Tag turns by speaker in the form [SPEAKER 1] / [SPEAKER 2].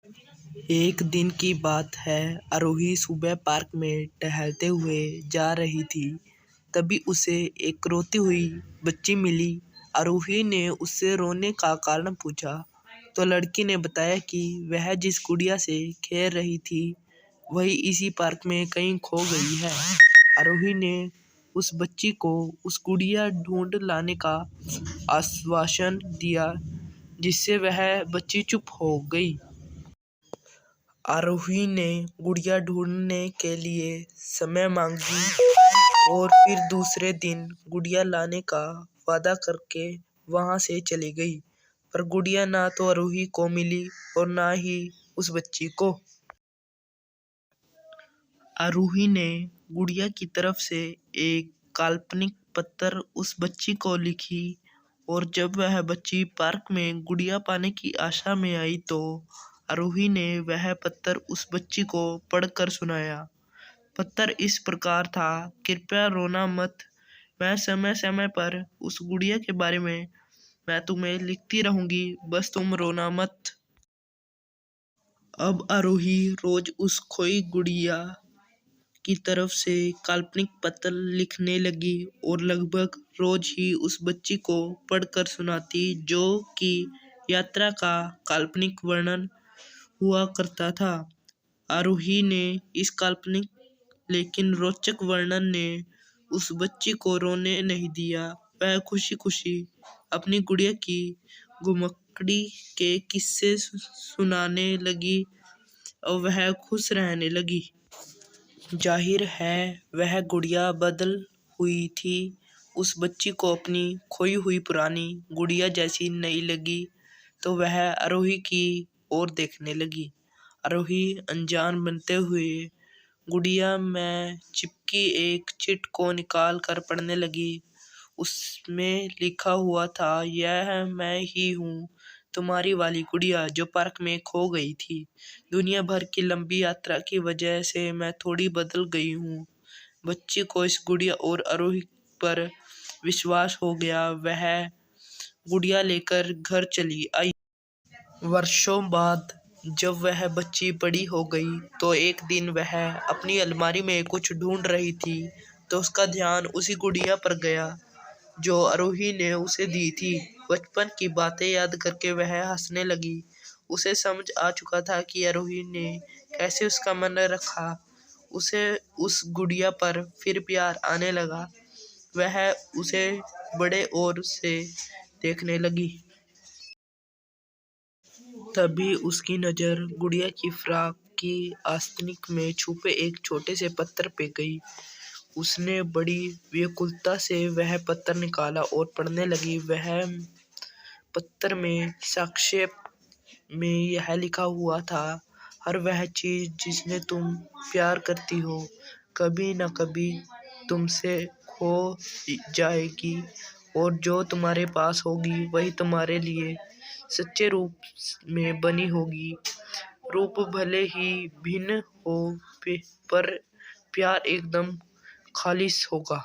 [SPEAKER 1] एक दिन की बात है। आरोही सुबह पार्क में टहलते हुए जा रही थी। तभी उसे एक रोती हुई बच्ची मिली। आरोही ने उससे रोने का कारण पूछा तो लड़की ने बताया कि वह जिस गुड़िया से खेल रही थी वही इसी पार्क में कहीं खो गई है। आरोही ने उस बच्ची को उस गुड़िया ढूंढ लाने का आश्वासन दिया, जिससे वह बच्ची चुप हो गई। आरोही ने गुड़िया ढूंढने के लिए समय मांगी और फिर दूसरे दिन गुड़िया लाने का वादा करके वहां से चली गई। पर गुड़िया ना तो आरोही को मिली और ना ही उस बच्ची को। आरोही ने गुड़िया की तरफ से एक काल्पनिक पत्र उस बच्ची को लिखी और जब वह बच्ची पार्क में गुड़िया पाने की आशा में आई तो आरोही ने वह पत्र उस बच्ची को पढ़कर सुनाया। पत्र इस प्रकार था, कृपया रोना मत। मैं समय समय पर उस गुड़िया के बारे में मैं तुम्हें लिखती रहूंगी, बस तुम रोना मत। अब आरोही रोज उस खोई गुड़िया की तरफ से काल्पनिक पत्र लिखने लगी और लगभग रोज ही उस बच्ची को पढ़कर सुनाती, जो कि यात्रा का काल्पनिक वर्णन हुआ करता था। आरोही ने इस काल्पनिक लेकिन रोचक वर्णन ने उस बच्ची को रोने नहीं दिया। वह खुशी खुशी अपनी गुड़िया की घुमक्कड़ी के किस्से सुनाने लगी और वह खुश रहने लगी। जाहिर है वह गुड़िया बदल हुई थी। उस बच्ची को अपनी खोई हुई पुरानी गुड़िया जैसी नहीं लगी तो वह आरोही की ओर देखने लगी। आरोही अनजान बनते हुए गुड़िया में चिपकी एक चिट को निकाल कर पढ़ने लगी। उसमें लिखा हुआ था, यह मैं ही हूँ, तुम्हारी वाली गुड़िया जो पार्क में खो गई थी। दुनिया भर की लंबी यात्रा की वजह से मैं थोड़ी बदल गई हूँ। बच्ची को इस गुड़िया और आरोही पर विश्वास हो गया। वह गुड़िया लेकर घर चली आई। वर्षों बाद जब वह बच्ची बड़ी हो गई तो एक दिन वह अपनी अलमारी में कुछ ढूंढ रही थी तो उसका ध्यान उसी गुड़िया पर गया जो आरोही ने उसे दी थी। बचपन की बातें याद करके वह हंसने लगी। उसे समझ आ चुका था कि आरोही ने कैसे उसका मन रखा। उसे उस गुड़िया पर फिर प्यार आने लगा। वह उसे बड़े और से देखने लगी। तभी उसकी नज़र गुड़िया की फ्रॉक की आस्तीन में छुपे एक छोटे से पत्थर पे गई। उसने बड़ी व्याकुलता से वह पत्थर निकाला और पढ़ने लगी। वह पत्थर में संक्षेप में यह लिखा हुआ था, हर वह चीज़ जिसने तुम प्यार करती हो कभी न कभी तुमसे खो जाएगी और जो तुम्हारे पास होगी वही तुम्हारे लिए सच्चे रूप में बनी होगी। रूप भले ही भिन्न हो पर प्यार एकदम खालिस होगा।